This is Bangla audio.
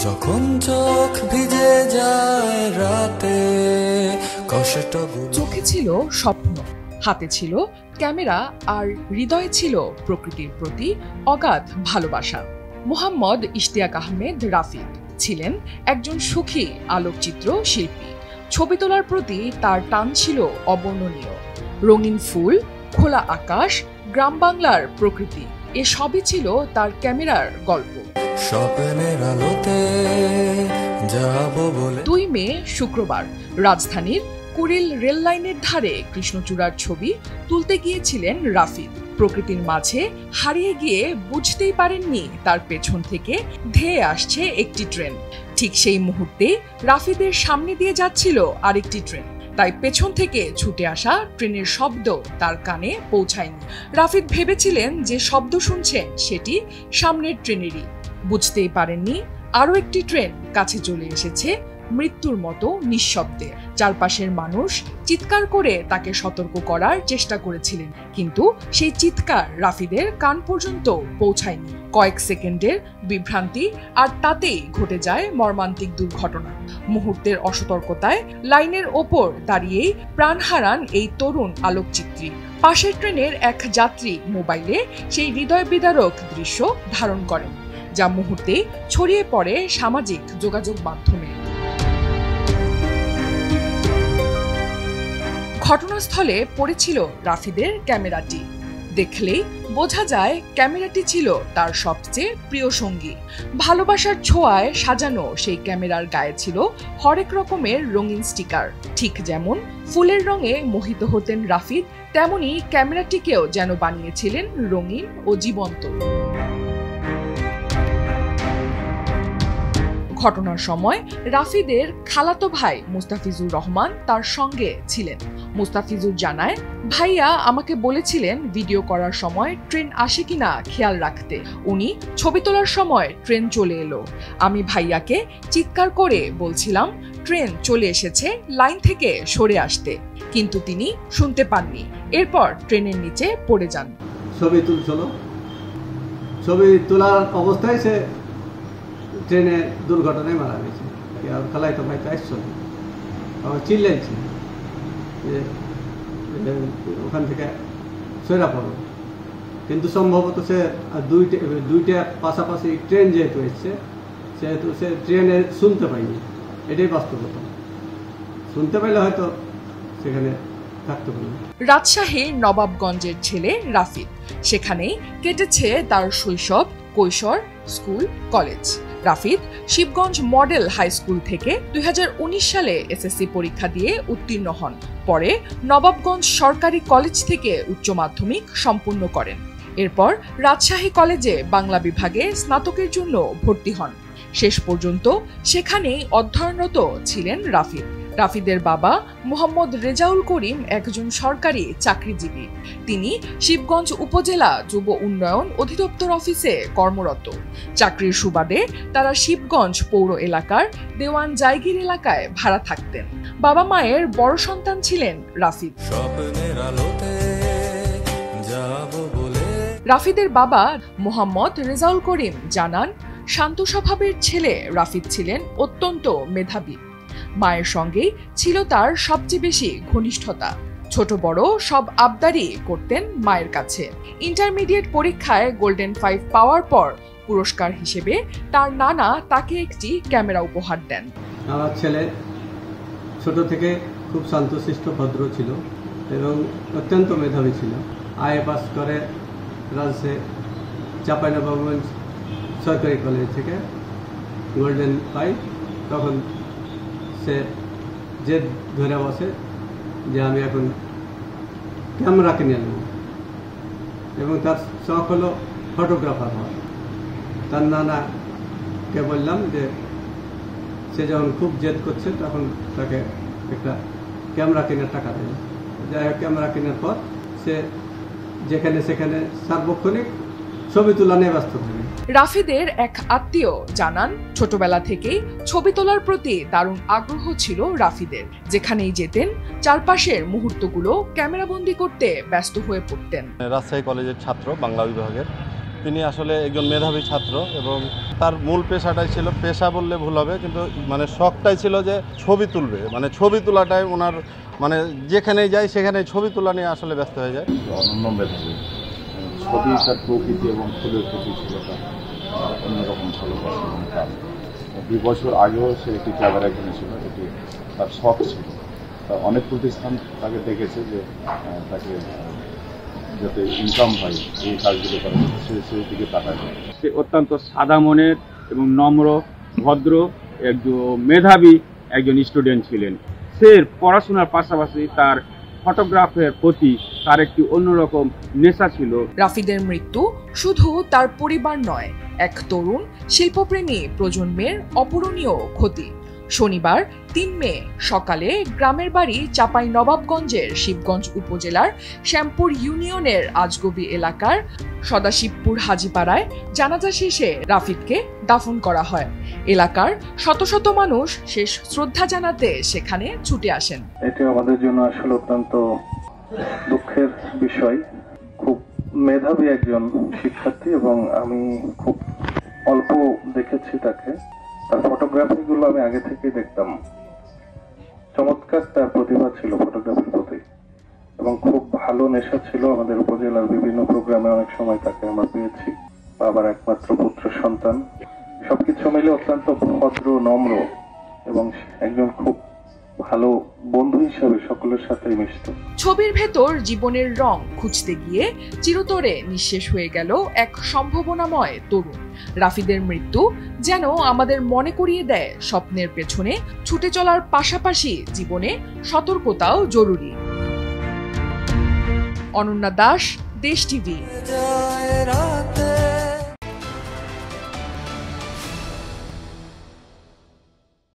যখন চোখ ভিজে যায় রাতে চোখে ছিল স্বপ্ন, হাতে ছিল ক্যামেরা, আর হৃদয়ে ছিল প্রকৃতির প্রতি অগাধ ভালোবাসা। মোহাম্মদ ইশতিয়াক আহমেদ রাফিদ ছিলেন একজন সুখী আলোকচিত্র শিল্পী। ছবি তোলার প্রতি তার টান ছিল অবর্ণনীয়। রঙিন ফুল, খোলা আকাশ, গ্রাম বাংলার প্রকৃতি, এসবই ছিল তার ক্যামেরার গল্প। 2 মে শুক্রবার রাজধানীর কুড়িল রেল লাইনের ধারে কৃষ্ণচূড়ার ছবি তুলতে গিয়েছিলেন রাফিদ। প্রকৃতির মাঝে হারিয়ে গিয়ে বুঝতেই পারেননি তার পেছন থেকে ধেয়ে আসছে একটি ট্রেন। ঠিক সেই মুহূর্তে রাফিদের সামনে দিয়ে যাচ্ছিল আরেকটি ট্রেন, তাই পেছন থেকে ছুটে আসা ট্রেনের শব্দ তার কানে পৌঁছায়নি। রাফিদ ভেবেছিলেন যে শব্দ শুনছেন সেটি সামনের ট্রেনেরই। বুঝতেই পারেননি আরও একটি ট্রেন কাছে চলে এসেছে মৃত্যুর মতো নিঃশব্দে। চারপাশের মানুষ চিৎকার করে তাকে সতর্ক করার চেষ্টা করেছিলেন, কিন্তু সেই চিৎকার রাফিদের কান পর্যন্ত পৌঁছায়নি। কয়েক সেকেন্ডের বিভ্রান্তি, আর তাতেই ঘটে যায় মর্মান্তিক দুর্ঘটনা। মুহূর্তের অসতর্কতায় লাইনের ওপর দাঁড়িয়েই প্রাণ হারান এই তরুণ আলোকচিত্রী। পাশের ট্রেনের এক যাত্রী মোবাইলে সেই হৃদয় বিদারক দৃশ্য ধারণ করেন, যা মুহূর্তে ছড়িয়ে পড়ে সামাজিক যোগাযোগ মাধ্যমে। ঘটনাস্থলে পড়েছিল রাফিদের ক্যামেরাটি। দেখলেই বোঝা যায় ক্যামেরাটি ছিল তার সবচেয়ে প্রিয় সঙ্গী। ভালোবাসার ছোঁয়ায় সাজানো সেই ক্যামেরার গায়ে ছিল হরেক রকমের রঙিন স্টিকার। ঠিক যেমন ফুলের রঙে মোহিত হতেন রাফিদ, তেমনি ক্যামেরাটিকেও যেন বানিয়েছিলেন রঙিন ও জীবন্ত। ঘটনার সময় রাফিদের খালাতো ভাই মুস্তাফিজুর রহমান তার সঙ্গে ছিলেন। মুস্তাফিজুর জানায়, ভাইয়া আমাকে বলেছিলেন ভিডিও করার সময় ট্রেন আসে কিনা খেয়াল রাখতে। উনি ছবি তোলার সময় ট্রেন চলে এলো। আমি ভাইয়াকে চিৎকার করে বলছিলাম ট্রেন চলে এসেছে, লাইন থেকে সরে আসতে, কিন্তু তিনি শুনতে পাননি। এরপর ট্রেনের নিচে পড়ে যান। ছবি তুলছিল, ছবি তোলার অবস্থায় সে ট্রেনে দুর্ঘটনায় মারা গেছে। আর খালাইতো ভাই আসছিল, আমার চিল্লাইছে যে ওখান থেকে সরা পড়ো, কিন্তু সম্ভবত সে দুইটা পাশাপাশি ট্রেন যেহেতু এসছে, সেহেতু সে ট্রেনে শুনতে পায়নি। এটাই বাস্তবতা। শুনতে পাইলে হয়তো সেখানে থাকতে পারবে। রাজশাহীর নবাবগঞ্জের ছেলে রাফিদ, সেখানেই কেটেছে তার শৈশব, কৈশোর, school, college. Rafid Shibganj model high school থেকে 2019 সালে এসএসসি পরীক্ষা দিয়ে উত্তীর্ণ হন। পরে নবাবগঞ্জ সরকারি কলেজ থেকে উচ্চ মাধ্যমিক সম্পূর্ণ করেন। এরপর রাজশাহী কলেজে বাংলা বিভাগে স্নাতকের জন্য ভর্তি হন। শেষ পর্যন্ত সেখানেই অধ্যয়নরত ছিলেন রাফিদ। রাফিদের বাবা মোহাম্মদ রেজাউল করিম একজন সরকারি চাকরিজীবী। তিনি শিবগঞ্জ উপজেলা যুব উন্নয়ন অধিদপ্তর অফিসে কর্মরত। চাকরির সুবাদে তারা শিবগঞ্জ পৌর এলাকার দেওয়ান জায়গির এলাকায় ভাড়া থাকতেন। বাবা মায়ের বড় সন্তান ছিলেন রাফিদ। রাফিদের বাবা মোহাম্মদ রেজাউল করিম জানান, শান্ত স্বভাবের ছেলে রাফিদ ছিলেন অত্যন্ত মেধাবী। মায়ের সঙ্গেই ছিল তার সবচেয়ে বেশি ঘনিষ্ঠতা। ছোট বড় সব আবদারি করতেন মায়ের কাছে। ইন্টারমিডিয়েট পরীক্ষায় গোল্ডেন 5 পাওয়ার পর পুরস্কার হিসেবে তার নানা তাকে একটি ক্যামেরা উপহার দেন। আমার ছেলে ছোট থেকে খুব শান্তশিষ্ট ভদ্র ছিল এবং অত্যন্ত মেধাবী ছিল। আইএ পাস করে রাজশাহী চাঁপাইনবাবগঞ্জ সরকারি কলেজ থেকে গোল্ডেন 5। তখন সে জেদ ধরে বসে যে আমি এখন ক্যামেরা কিনে নেব, এবং তার শখ হলো ফটোগ্রাফার হওয়া। তার নানাকে বললাম যে সে যখন খুব জেদ করছে তখন তাকে একটা ক্যামেরা কেনার টাকা দেবে। যাই হোক, ক্যামেরা কেনার পর সে যেখানে সেখানে সার্বক্ষণিক ছবি তোলা নিয়ে ব্যস্ত থাকে। রাফিদের এক আত্মীয় জানান, ছোটবেলা থেকেই ছবি তোলার প্রতি দারুণ আগ্রহ ছিল রাফিদের। যেখানেই যেতেন চারপাশের মুহূর্তগুলো ক্যামেরাবন্দি করতে ব্যস্ত হয়ে পড়তেন। রাজশাহী কলেজের ছাত্র, বাংলা বিভাগের। তিনি আসলে একজন মেধাবী ছাত্র এবং তার মূল পেশাটাই ছিল, পেশা বললে ভুল হবে, কিন্তু মানে শখটাই ছিল যে ছবি তুলবে, মানে ছবি তোলাটাই ওনার, মানে যেখানেই যায় সেখানে ছবি তোলা নিয়ে আসলে ব্যস্ত হয়ে যায়। অনন্য মেধাবী, ছবি তার প্রকৃতি এবং ফুলের প্রতি ছিল তার অন্যরকম ভালোবাসা এবং টান। 2 বছর আগেও সে একটি ক্যামেরা কিনেছিল, এটি তার শখ ছিল। অনেক প্রতিষ্ঠান তাকে দেখেছে যে তাকে যাতে ইনকাম হয় এই কাজগুলো করে, সেই দিকে তাকায়। সে অত্যন্ত সাদা মনের এবং নম্র, ভদ্র, একজন মেধাবী একজন স্টুডেন্ট ছিলেন। সে পড়াশোনার পাশাপাশি তার ফটোগ্রাফের প্রতি তার একটি অন্যরকম নেশা ছিল। রাফিদের মৃত্যু শুধু তার পরিবার নয়, এক তরুণ শিল্পপ্রেমী প্রজন্মের অপূরণীয় ক্ষতি। শনিবার 3 মে সকালে গ্রামের বাড়ি চাঁপাইনবাবগঞ্জের শিবগঞ্জ উপজেলার শ্যামপুর ইউনিয়নের আজগবি এলাকার সদাশিবপুর হাজিপাড়ায় জানাজা শেষে রাফিদকে দাফন করা হয়। এলাকার শত শত মানুষ শেষ শ্রদ্ধা জানাতে সেখানে ছুটে আসেন। এটি আমাদের জন্য আসলে অত্যন্ত দুঃখের বিষয়। খুব মেধাবী একজন শিক্ষার্থী এবং আমি খুব অল্প দেখেছি তাকে। তার ফটোগ্রাফিগুলো আমি আগে থেকেই দেখতাম। চমৎকার তার প্রতিভা ছিল ফটোগ্রাফির প্রতি এবং খুব ভালো নেশা ছিল। আমাদের উপজেলার বিভিন্ন প্রোগ্রামে অনেক সময় তাকে আমরা পেয়েছি। বাবার একমাত্র পুত্র সন্তান, সবকিছু মিলে অত্যন্ত ভদ্র, নম্র এবং একজন খুব ভালো বন্ধু হিসাবে সকলের সাথে মিশত। ছবির ভেতর জীবনের রং খুঁজতে গিয়ে চিরতরে নিঃশেষ হয়ে গেল এক সম্ভাবনাময় তরুণ। রাফিদের মৃত্যু যেন আমাদের মনে করিয়ে দেয় স্বপ্নের পেছনে ছুটে চলার পাশাপাশি জীবনে সতর্কতাও জরুরি। অনন্যা দাস, দেশ টিভি। যায় রাতে